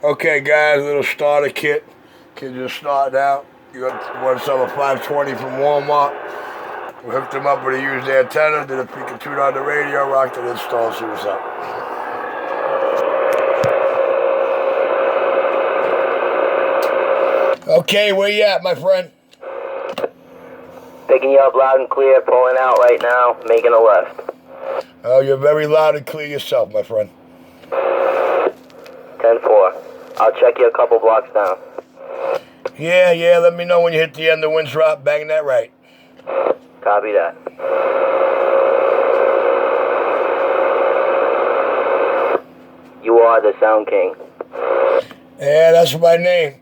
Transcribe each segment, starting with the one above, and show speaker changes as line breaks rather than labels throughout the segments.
Okay, guys, little starter kit. Kids just starting out. You got one summer 520 from Walmart. We hooked them up with a used antenna, did a peek and tune on the radio, rocked and installed, see what's up. Okay, where you at, my friend?
Picking you up loud and clear, pulling out right now, making a left.
Oh, you're very loud and clear yourself, my friend.
10-4. I'll check you a couple blocks down.
Yeah, let me know when you hit the end of Winthrop, bang that right.
Copy that. You are the Sound King.
Yeah, that's my name.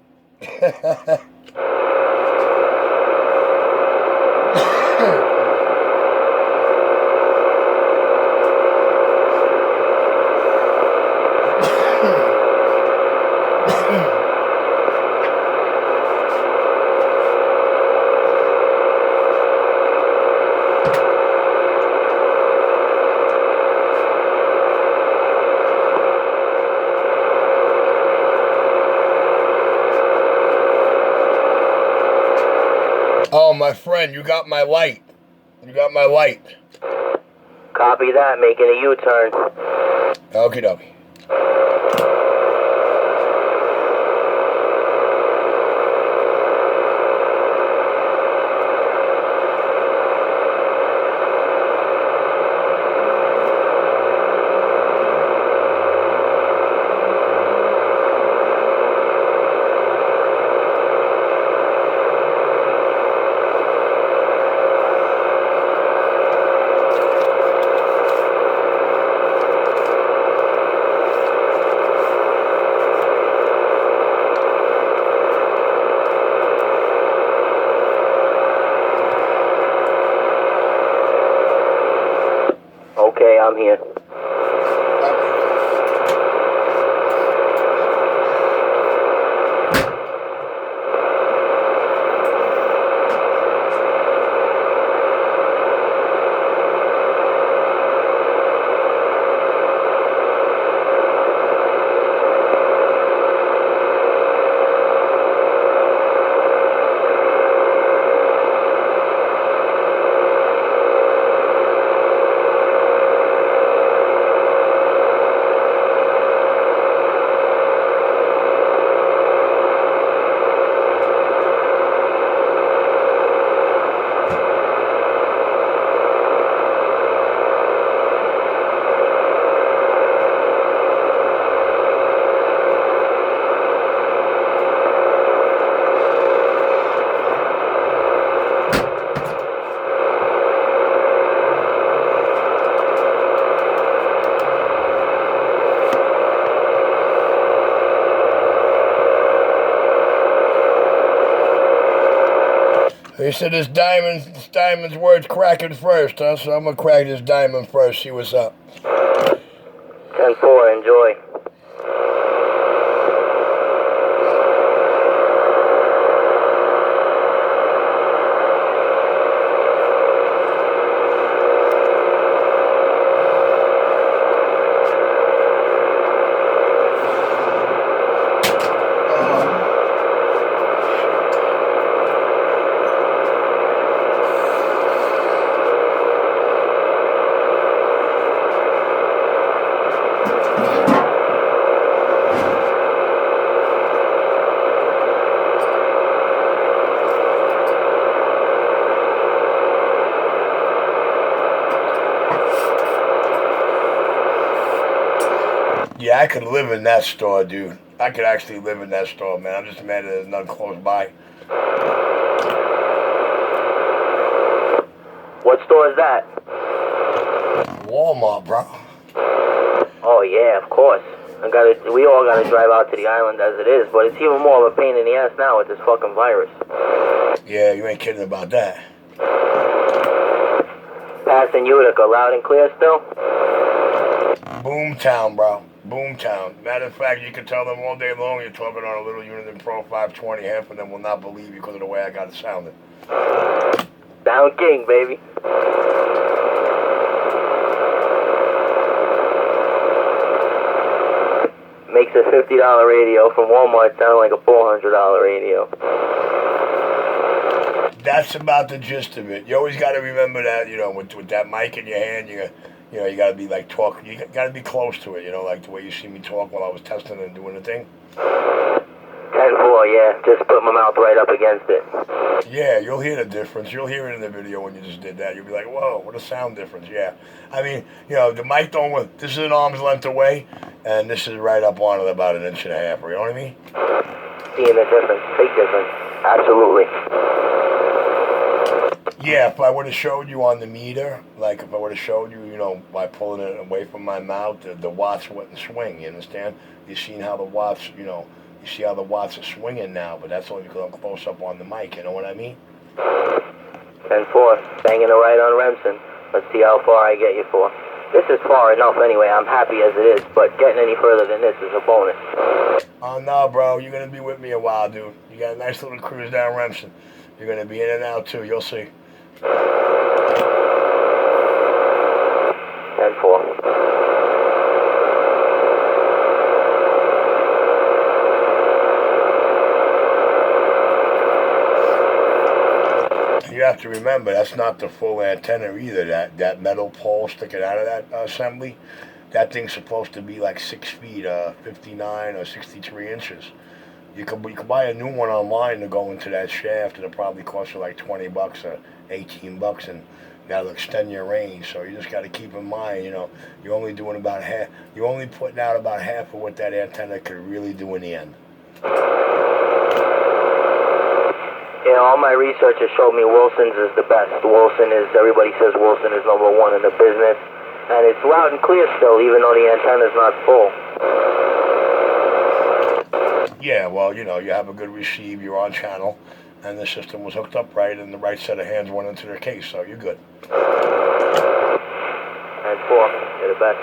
Oh, my friend, you got my light. You got my light.
Copy that, making a U-turn.
Okie dokie.
Okay, I'm here. They said this diamond's worth cracking first, huh? So I'm gonna crack this diamond first, see what's up. 10-4, enjoy.
Yeah, I could live in that store, dude. I could actually live in that store, man. I'm just mad that there's none close by.
What store is that?
Walmart, bro.
Oh yeah, of course. We all gotta drive out to the island as it is, but it's even more of a pain in the ass now with this fucking virus.
Yeah, you ain't kidding about that.
Passing Utica, loud and clear still?
Boomtown, bro. Boomtown. Matter of fact, you can tell them all day long you're talking on a little Uniden Pro 520. Half of them will not believe you because of the way I got it sounded.
Sound King, baby. makes a $50 radio from Walmart sound like a $400 radio.
That's about the gist of it. You always got to remember that, with that mic in your hand, you got to be like talking. You got to be close to it, like the way you see me talk while I was testing and doing the thing.
10-4, yeah. Just put my mouth right up against it.
Yeah, you'll hear the difference. You'll hear it in the video when you just did that. You'll be like, whoa, what a sound difference. Yeah. I mean, the mic this is an arm's length away, and this is right up on it about 1.5 inches. You know what I mean?
Seeing the difference. Big difference. Absolutely.
Yeah, if I would have showed you on the meter, like if I would have showed you, by pulling it away from my mouth, the watts wouldn't swing, you understand? You've seen how the watts, you see how the watts are swinging now, but that's only because I'm close up on the mic, you know what I mean?
10-4, banging it right on Remsen. Let's see how far I get you for. This is far enough anyway, I'm happy as it is, but getting any further than this is a bonus.
Oh, no, bro, you're going to be with me a while, dude. You got a nice little cruise down Remsen. You're going to be in and out, too, you'll see.
10-4.
You have to remember, that's not the full antenna either. That metal pole sticking out of that assembly, that thing's supposed to be like 6 feet, 59 or 63 inches. You could buy a new one online to go into that shaft, and it'll probably cost you like $20 or $18, and that'll extend your range. So you just got to keep in mind, you're only doing about half. You're only putting out about half of what that antenna could really do in the end.
All my research has showed me Wilson's is the best. Everybody says Wilson is #1 in the business. And it's loud and clear still, even though the antenna's not full.
Yeah, well, you have a good receive, you're on channel, and the system was hooked up right, and the right set of hands went into their case, so you're good.
10-4, you're the best.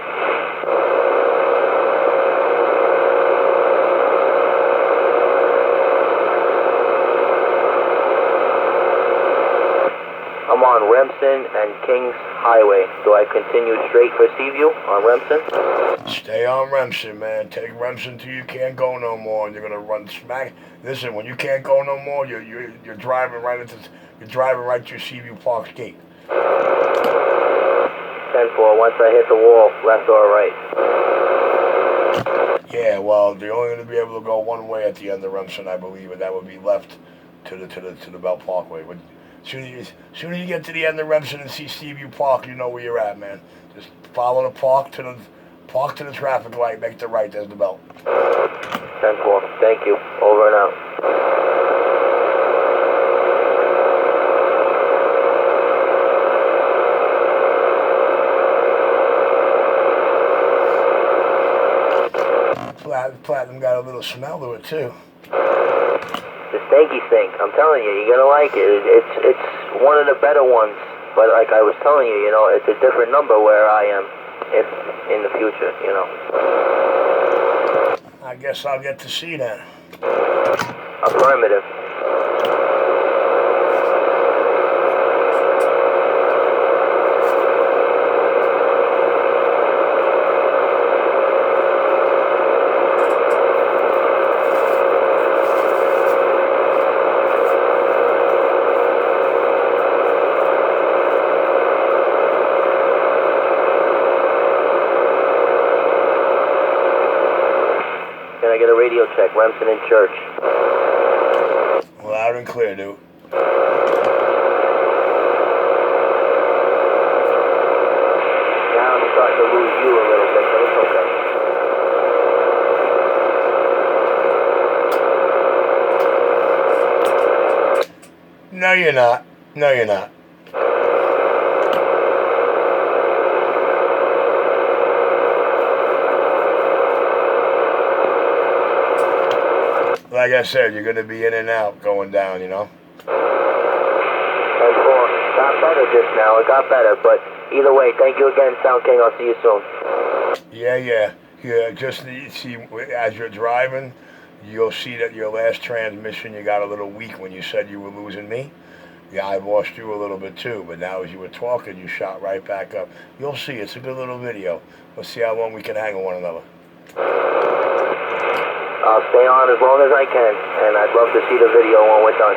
I'm on Remsen and Kings Highway. Do I continue straight for Seaview on Remsen?
Stay on Remsen, man. Take Remsen till you can't go no more, and you're gonna run smack. Listen, when you can't go no more, you're driving right to Seaview Park's gate.
10-4. Once I hit the wall, left or right?
Yeah, well, they're only gonna be able to go one way at the end of Remsen, I believe, and that would be left to the Belt Parkway. But soon as you get to the end of Remsen and see Seaview Park, you know where you're at, man. Just follow the park to the traffic light, make the right, there's the belt.
10-4, thank you. Over and out.
Platinum got a little smell to it, too.
The stanky stink, I'm telling you, you're gonna like it. It's one of the better ones, but like I was telling you, it's a different number where I am, if in the future,
I guess I'll get to see that.
Affirmative. Can I get a radio check? Remsen in Church.
Loud and clear, dude.
Now I'm starting to lose you a little bit, but it's okay.
No, you're not. No, you're not. Like I said, you're going to be in and out going down,
10-4. Got better just now. It got better, but either way, thank you again, Sound King. I'll see you soon.
Yeah. Just see, as you're driving, you'll see that your last transmission, you got a little weak when you said you were losing me. Yeah, I lost you a little bit too, but now as you were talking, you shot right back up. You'll see, it's a good little video. Let's see how long we can hang on one another.
I'll stay on as long as I can, and I'd love to see the video when we're done.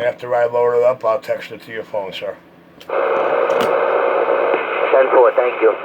After I load it up, I'll text it to your phone, sir.
10-4, thank you.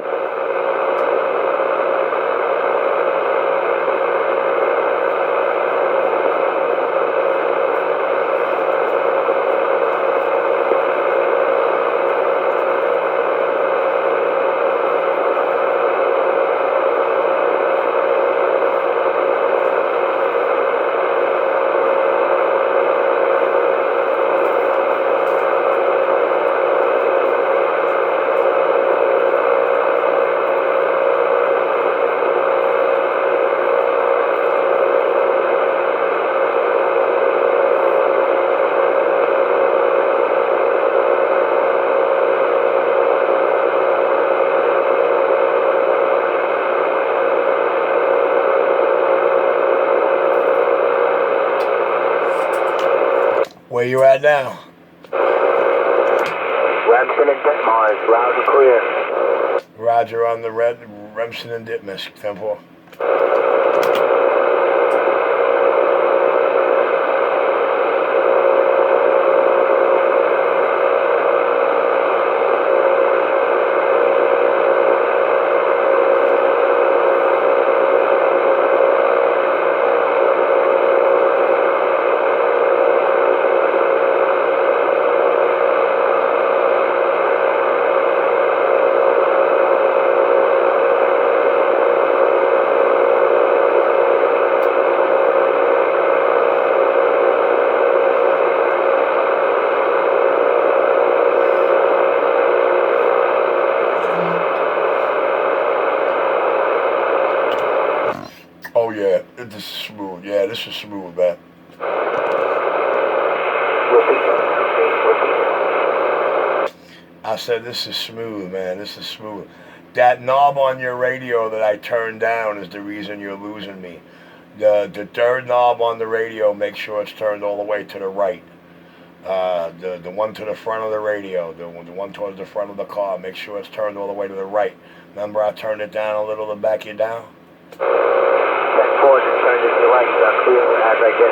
Where you at now?
Remsen and Detmars, loud and clear.
Roger on the red, Remsen and Ditmisk, 10-4. Oh yeah, this is smooth. Yeah, this is smooth, man. I said this is smooth, man. This is smooth. That knob on your radio that I turned down is the reason you're losing me. The third knob on the radio, make sure it's turned all the way to the right. The one to the front of the radio, the one towards the front of the car, make sure it's turned all the way to the right. Remember I turned it down a little to back you down?
Turned it to the right, you got clear as I did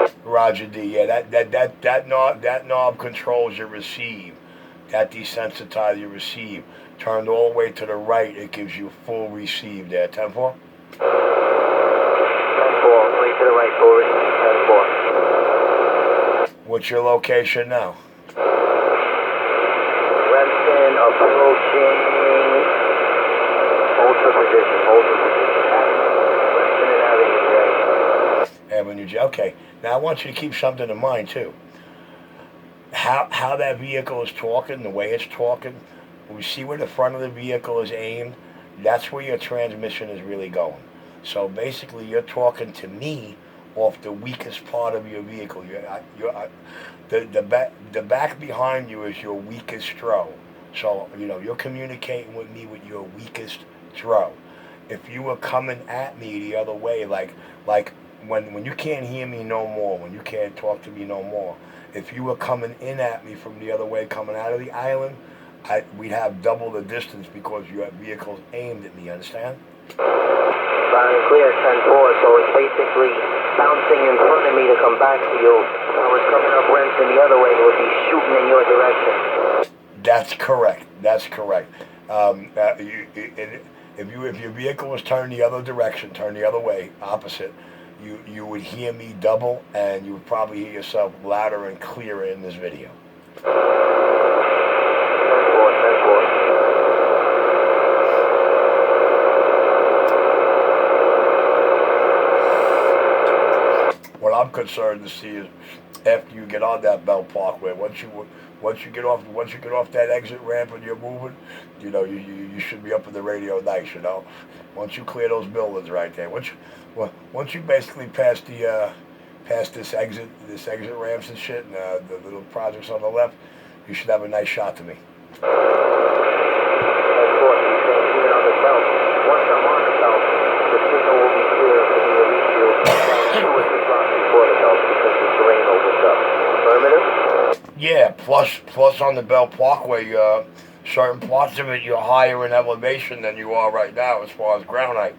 it.
Roger D. Yeah, that knob controls your receive. That desensitizes your receive. Turned all the way to the right, it gives you full receive there. 10-4?
10-4, way to the right, full receive, 10-4.
What's your location now?
Remsen approaching. Hold the position. Remsen and
Avenue J. Okay. Now I want you to keep something in mind too. How that vehicle is talking, the way it's talking, we see where the front of the vehicle is aimed, that's where your transmission is really going. So basically you're talking to me off the weakest part of your vehicle. The back behind you is your weakest throw. So, you're communicating with me with your weakest throw. If you were coming at me the other way, like when you can't hear me no more, when you can't talk to me no more, if you were coming in at me from the other way, coming out of the island, we'd have double the distance because your vehicle's aimed at me, understand?
Loud and clear, 10-4, so it's basically bouncing in front of me to come back to you. If I was coming up Remsen the other way, it would be shooting in your direction.
That's correct. That's correct. If your vehicle was turned the other direction, turned the other way, opposite, you would hear me double, and you would probably hear yourself louder and clearer in this video.
10-4.
What I'm concerned to see is after you get on that Bell Parkway, once you get off that exit ramp and you're moving, you should be up in the radio nice, Once you clear those buildings right there, once you basically pass this exit ramps and shit, and the little projects on the left, you should have a nice shot to me.
10-4, even on the belt. Once I'm on the belt, the signal will be clear for me to reach you 2 or 3 blocks before the belt because the terrain opens up. Affirmative?
Yeah, plus on the Bell Parkway, certain parts of it you're higher in elevation than you are right now as far as ground height.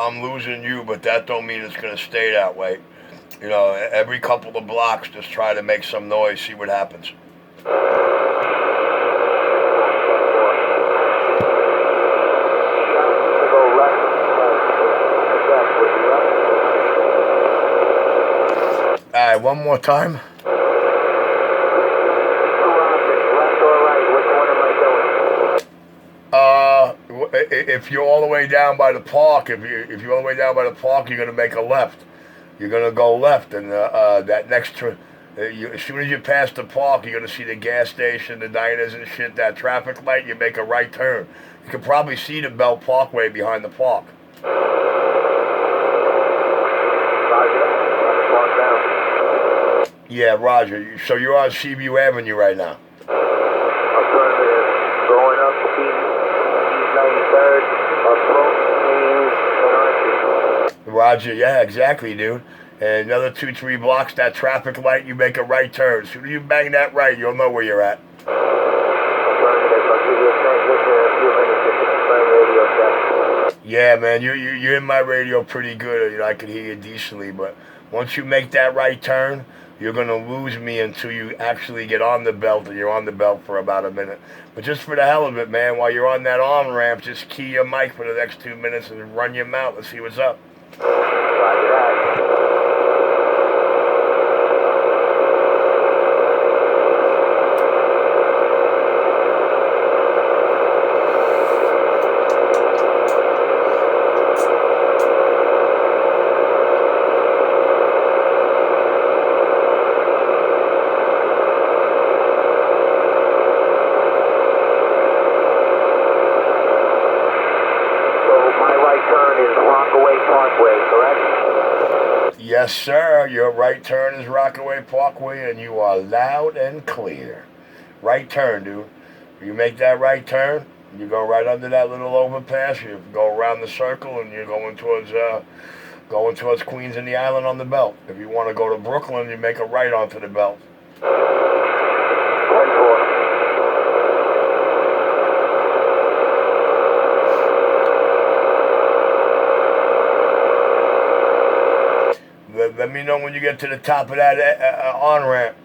I'm losing you, but that don't mean it's gonna stay that way. You know, every couple of blocks, just try to make some noise, see what happens. All right, one more time. If you're all the way down by the park, if you're all the way down by the park, you're gonna make a left. You're gonna go left, and that next as soon as you pass the park, you're gonna see the gas station, the diners and shit. That traffic light, you make a right turn. You can probably see the Bell Parkway behind the park. Yeah, Roger. So you're on Seaview Avenue right now.
Going up to 93rd,
Roger, yeah, exactly, dude. And another 2-3 blocks, that traffic light, you make a right turn. As soon as you bang that right, you'll know where you're at. Yeah, man, you're in my radio pretty good. You know, I can hear you decently, but once you make that right turn, you're going to lose me until you actually get on the belt, and you're on the belt for about a minute. But just for the hell of it, man, while you're on that on ramp, just key your mic for the next 2 minutes and run your mouth. Let's see what's up.
Roger that.
Yes, sir. Your right turn is Rockaway Parkway, and you are loud and clear. Right turn, dude. You make that right turn, you go right under that little overpass. You go around the circle, and you're going towards Queens and the Island on the belt. If you want to go to Brooklyn, you make a right onto the belt. Let me know when you get to the top of that on-ramp.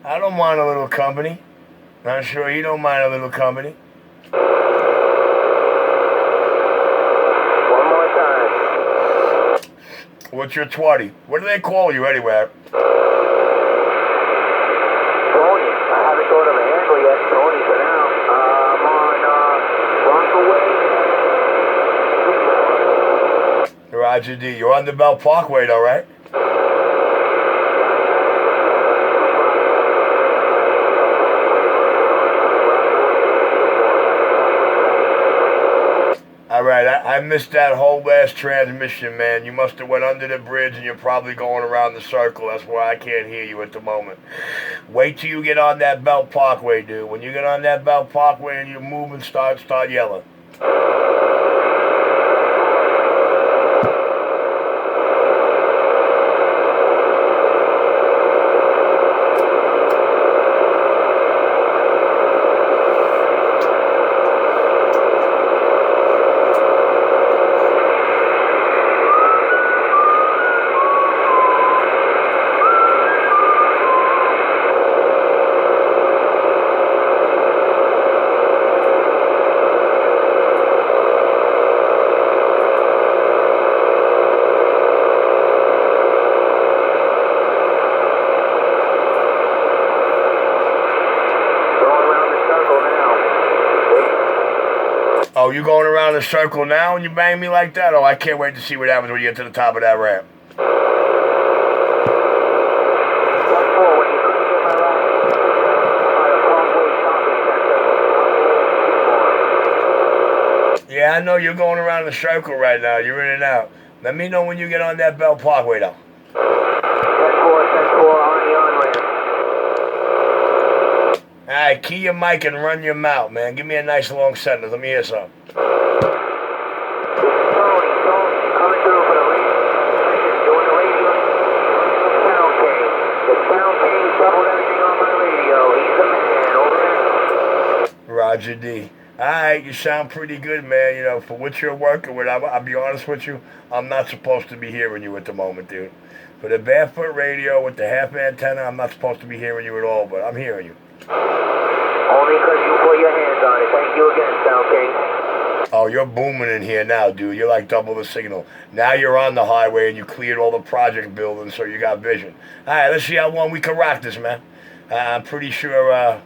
I don't mind a little company. I'm sure you don't mind a little company.
One more time.
What's your 20? What do they call you anyway?
Tony. I haven't thought of a handle yet. Tony for now. I'm on Rockaway.
Roger D. You're on the Bell Parkway though, right? All right, I missed that whole last transmission, man. You must have went under the bridge, and you're probably going around the circle. That's why I can't hear you at the moment. Wait till you get on that Belt Parkway, dude. When you get on that Belt Parkway and you're moving, start yelling. Oh, you going around the circle now and you bang me like that? Oh, I can't wait to see what happens when you get to the top of that ramp. Yeah, I know you're going around the circle right now. You're in and out. Let me know when you get on that Bell Parkway, though.
10-4, 10-4, on the on-ramp.
All right, key your mic and run your mouth, man. Give me a nice long sentence. Let me hear something.
Tony, coming through for the radio. Doing the radio. Sound King. The Sound King doubled everything on my radio. He's the man, over there.
Roger D. All right, you sound pretty good, man. You know, for what you're working with, I'll be honest with you, I'm not supposed to be hearing you at the moment, dude. For the barefoot radio with the half antenna, I'm not supposed to be hearing you at all, but I'm hearing you.
Only because you put your hands on it. Thank you again, Sound King.
Oh, you're booming in here now, dude. You're like double the signal. Now you're on the highway and you cleared all the project buildings, so you got vision. All right, let's see how long we can rock this, man. I'm pretty sure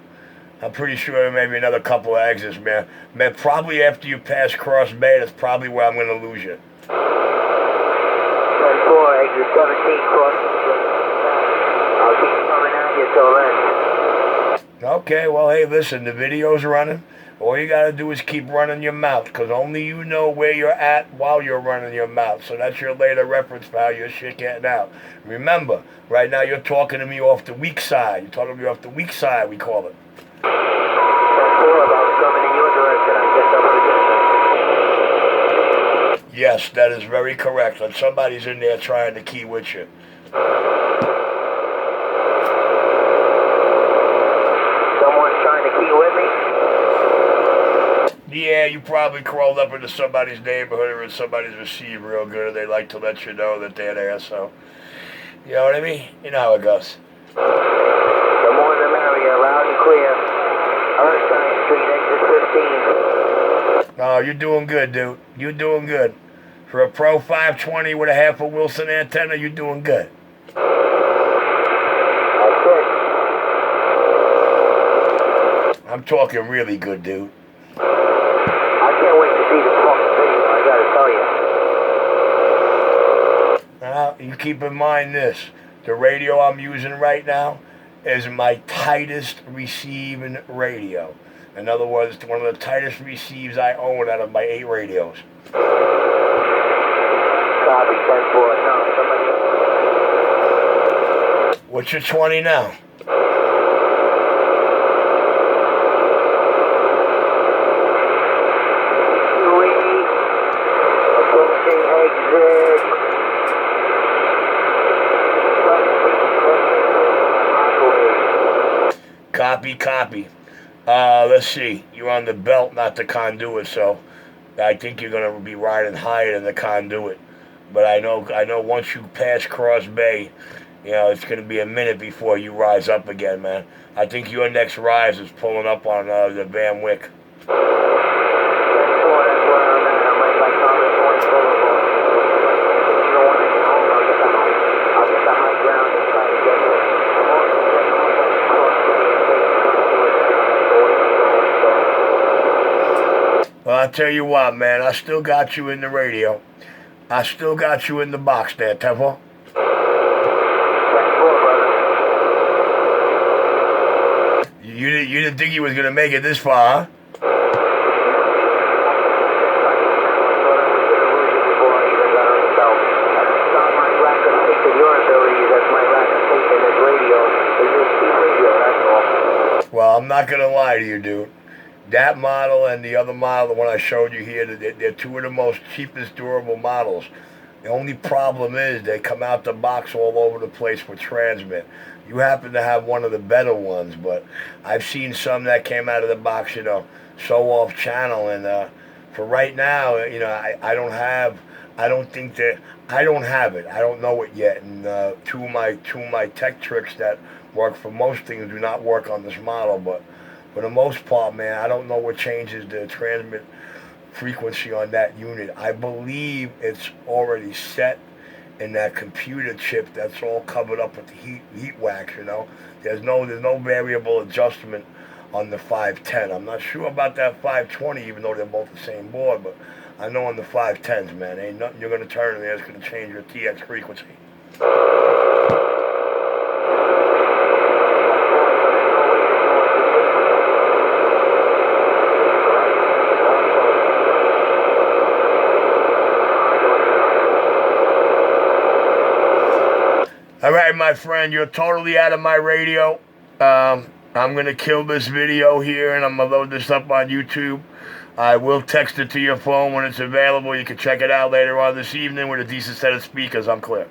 maybe another couple of exits, man. Man, probably after you pass Cross Bay, that's probably where I'm going to lose you.
10-4, exit 17, cross. I'll keep coming at you till then.
Okay, well, hey, listen, the video's running. All you got to do is keep running your mouth, because only you know where you're at while you're running your mouth. So that's your later reference for how your shit getting out. Remember, right now you're talking to me off the weak side. You're talking to me off the weak side, we call it.
10-4, about coming in your direction. I guess I'm going to get.
Yes, that is very correct. And somebody's in there trying to key with you.
Someone's trying to key with me?
Yeah, you probably crawled up into somebody's neighborhood or in somebody's receive real good. They like to let you know that they're there, so... You know what I mean? You know how it goes.
The more the merrier, loud and clear. Irvine Street, exit 15.
Oh, you're doing good, dude. You're doing good. For a Pro 520 with a half a Wilson antenna, you're doing good.
That's it.
I'm talking really good, dude.
I can't wait to see the fucking video, I gotta tell you.
You keep in mind this. The radio I'm using right now is my tightest receiving radio. In other words, it's one of the tightest receives I own out of my 8 radios.
Copy, 10-4. No, somebody...
What's your 20 now?
Approaching exit.
Copy. Let's see. You're on the belt, not the conduit, so I think you're going to be riding higher than the conduit. But I know once you pass Cross Bay, you know, it's going to be a minute before you rise up again, man. I think your next rise is pulling up on the Van Wyck. Well, I'll tell you what, man. I still got you in the radio. I still got you in the box there, Temple. You didn't think he was going to make it this far, huh? Well, I'm not going to lie to you, dude. That model and the other model, the one I showed you here, they're two of the most cheapest durable models. The only problem is they come out the box all over the place with transmit. You happen to have one of the better ones, but I've seen some that came out of the box, you know, so off channel. And for right now, you know, I don't have it. I don't know it yet. And two of my tech tricks that work for most things do not work on this model, but for the most part, man, I don't know what changes the transmit frequency on that unit. I believe it's already set in that computer chip that's all covered up with the heat wax, you know. There's no variable adjustment on the 510. I'm not sure about that 520, even though they're both the same board, but I know on the 510s, man, ain't nothing you're going to turn in there that's going to change your TX frequency. All right, my friend, you're totally out of my radio. I'm going to kill this video here, and I'm going to load this up on YouTube. I will text it to your phone when it's available. You can check it out later on this evening with a decent set of speakers. I'm clear.